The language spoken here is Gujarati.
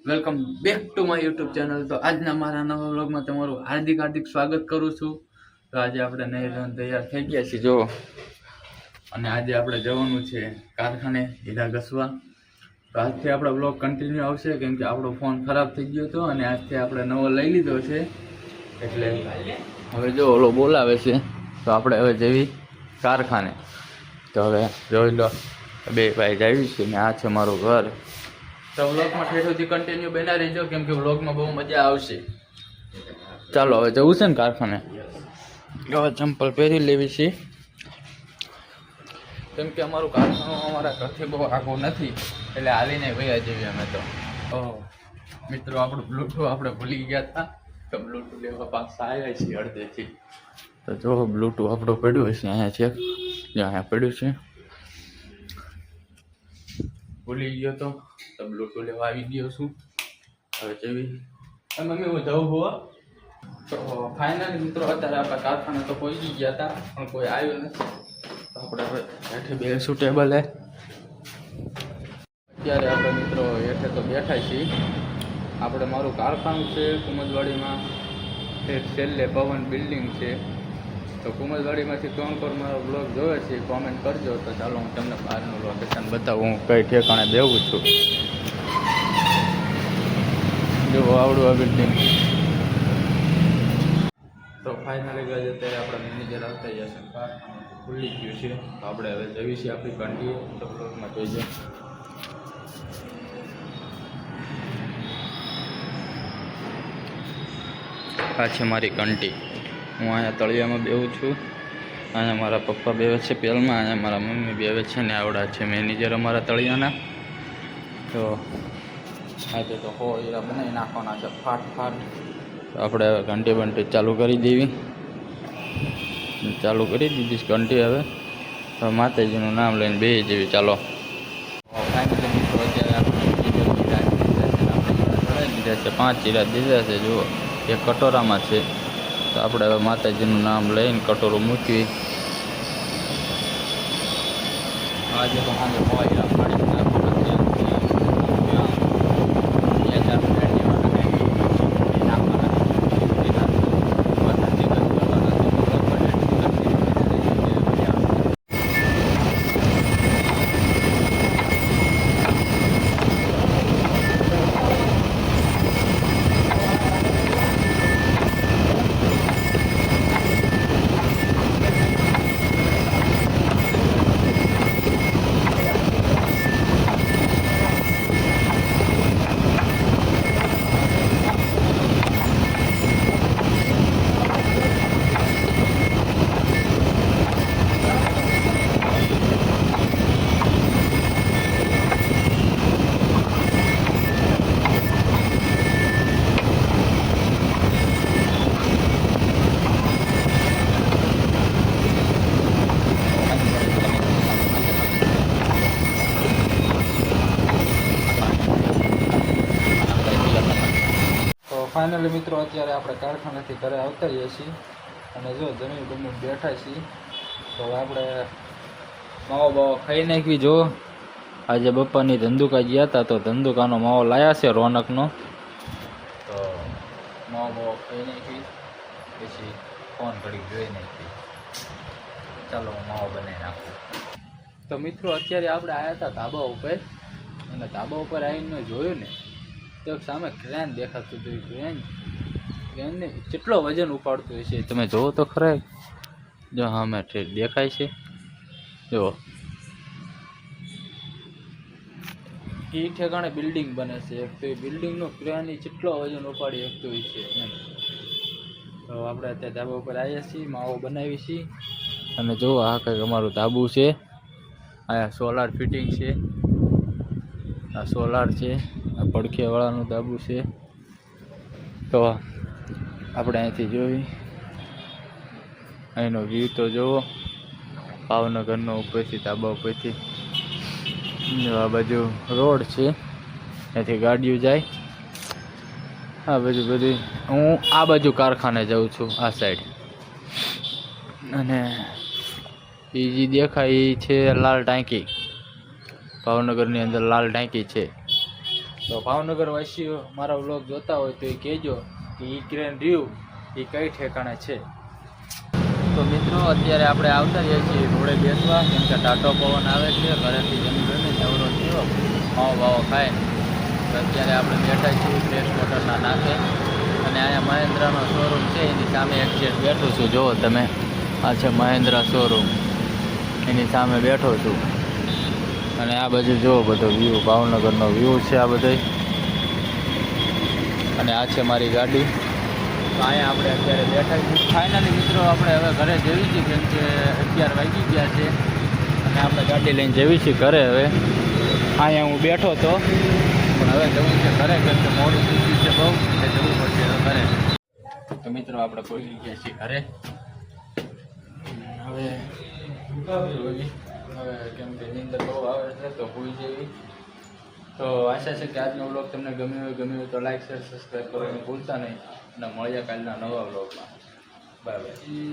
Welcome back to my YouTube channel. તો આજના મારા નવા વ્લોગમાં તમારું હાર્દિક સ્વાગત કરું છું. તો આજે આપણે નહીં તૈયાર થઈ ગયા છીએ જો, અને આજે આપણે જવાનું છે કારખાને હીરા ઘસવા. તો આજથી આપણો વ્લોગ કન્ટિન્યુ આવશે, કેમ કે આપણો ફોન ખરાબ થઈ ગયો હતો અને આજથી આપણે નવો લઈ લીધો છે. એટલે હવે જો ઓલો બોલાવે છે તો આપણે હવે જવી કારખાને. તો હવે જોઈ લો, બે ભાઈ જાવી છે ને આ છે મારું ઘર. તો વ્લોગમાં ઠેઠ સુધી કન્ટિન્યુ બના રહેજો, કેમ કે વ્લોગમાં બહુ મજા આવશે. ચાલો હવે જવું છે ને કારખાને. હવે ચંપલ પહેરી લેવી છે, કેમ કે અમારું કારખાનું અમારા ઘરથી બહુ આગળ નથી, એટલે હાલીને વયા જઈએ અમે તો. મિત્રો આપણું બ્લૂટૂથ આપણે ભૂલી ગયા હતા, તો બ્લૂટૂથ લેવા પાછા આવ્યા છીએ અડધેથી. તો જો બ્લૂટૂથ આપણું પડ્યું હશે અહીંયા છે, અહીંયા પડ્યું છે, ભૂલી ગયો તો બ્લૂટૂથ લેવા આવી ગયો છું. હવે જેવી મમ્મી હું જવું હોવા. તો ફાઇનલી મિત્રો અત્યારે આપણા કારખાને તો પહોંચી ગયા હતા, પણ કોઈ આવ્યું નથી. તો આપણે હવે હેઠે બેસું ટેબલે. અત્યારે આપણે મિત્રો હેઠે તો બેઠા છીએ. આપણે મારું કારખાનું છે કુમદવાડીમાં, એક છેલ્લે પવન બિલ્ડિંગ છે. તો કુમદવાડીમાંથી કોણ મારો બ્લોગ જોવે છે કોમેન્ટ કરજો. તો ચાલો હું તમને બહારનું લોકેશન બતાવું, હું કઈ ઠેકાણે બેવું છું. જો આવડું આ બિલ્ડિંગ. તો ફાઇનલી ગઈ અત્યારે આપણા મેનેજર આવતા જશે, કારખાનું ખુલ્લી ગયું છે. તો આપણે હવે જવી છીએ આપણી કંટીએ. તો બ્લોગમાં જોઈજો. આ છે મારી કંટી. હું અહીંયા તળિયામાં બેવું છું. અહીંયા મારા પપ્પા બેવે છે પેલમાં, અહીંયા મારા મમ્મી બેવે છે ને આવડા છે મેનેજર અમારા તળિયાના. તો આજે તો હીરા બનાવી નાખવાના છે ફાટ. તો આપણે હવે ઘંટી બંટી ચાલુ કરી દેવી. ચાલુ કરી દીધી ઘંટી. હવે માતાજીનું નામ લઈને બેસી જેવી. ચાલો ફાઇનલી મિત્રો અત્યારે આપણે દીધા છે 5 હીરા દીધા છે. જુઓ એક કટોરામાં છે. તો આપણે હવે માતાજીનું નામ લઈને કટોરું મૂકવી. આજે તો સાંજે હીરા પાડી ફાઇનલી મિત્રો અત્યારે આપણે કારખાનેથી ઘરે આવતા જઈએ છીએ. અને જો જમીન બેઠા છીએ. તો આપણે માવો બાવો ખાઈ નાખવી. જો આજે બપ્પાની ધંધુકા ગયા હતા, તો ધંધુકાનો માવો લાયા છે રોનકનો. તો માવો બાવો ખાઈ નાખવી, પછી ફોન ઘડી જોઈ નાખવી. ચાલો હું માવો બનાવી નાખું. તો મિત્રો અત્યારે આપણે આવ્યા હતા ધાબા ઉપર, અને ધાબા ઉપર આવીને જોયું ને તો સામે ક્રેન દેખાતું હતું. ક્રેનને કેટલો વજન ઉપાડતું હોય છે તમે જોવો તો ખરા. જો સામે દેખાય છે. જુઓ એ ઠેકાણે બિલ્ડિંગ બને છે. એક તો એ બિલ્ડિંગનો ક્રેન કેટલો વજન ઉપાડી શકતું હોય છે એમ. તો આપણે અત્યારે ધાબા ઉપર આવ્યા છીએ, માવો બનાવી છીએ. અને જુઓ આ કંઈક અમારું ધાબુ છે. અહીંયા સોલાર ફિટિંગ છે. આ સોલાર છે, આ પડખેવાળાનું ધાબુ છે. તો આપણે અહીંથી જોઈ અહીંનો વ્યૂ તો જુઓ, ભાવનગરનો ઉપરથી ધાબા ઉપરથી. આ બાજુ રોડ છે, અહીંથી ગાડીઓ જાય. આ બાજુ બધી હું આ બાજુ કારખાને જાઉં છું, આ સાઈડ. અને એ જે દેખાય એ છે લાલ ટાંકી. ભાવનગરની અંદર લાલ ટાંકી છે. તો ભાવનગર વાસીઓ મારા વ્લોગ જોતા હોય તો એ કહેજો કે એ ક્રેન રહ્યું એ કઈ ઠેકાણે છે. તો મિત્રો અત્યારે આપણે આવતા જઈએ છીએ રોડે બેસવા, કેમ કે ટાટો પવન આવે છે, ઘરેથી જમી ગમે નવરો થયો માવો બાવો ખાય. તો અત્યારે આપણે બેઠા છીએ ફ્રેશ મોટરના નાકે, અને અહીંયા મહેન્દ્રાનો શોરૂમ છે એની સામે એક્ઝેક્ટ બેઠું છું. જુઓ તમે, આ છે મહેન્દ્રા શોરૂમ, એની સામે બેઠો છું. અને આ બાજુ જુઓ બધો વ્યૂ, ભાવનગરનો વ્યૂ છે આ બધો. અને આ છે મારી ગાડી. તો અહીંયા આપણે અત્યારે બેઠા છીએ. ફાઇનલી મિત્રો આપણે હવે ઘરે જઈએ છીએ, કેમ કે 11 વાગી ગયા છે અને આપણે ગાડી લઈને જઈએ છીએ ઘરે. હવે અહીંયા હું બેઠો હતો, પણ હવે જવું છે ઘરે, કેમ કે મોડું થઈ ગયું છે બહુ, એટલે જવું પડશે હવે ઘરે. તો મિત્રો આપણે પહોંચી ગયા છીએ ઘરે. હવે કેમ કે નીંદર બહુ આવે છે તો હોઈ જેવી. તો આશા છે કે આજનો વ્લોગ તમને ગમ્યો હોય તો લાઈક શેર સબસ્ક્રાઈબ કરવાનું ભૂલતા નહીં, અને મળીએ કાલના નવા વ્લોગમાં. Bye bye.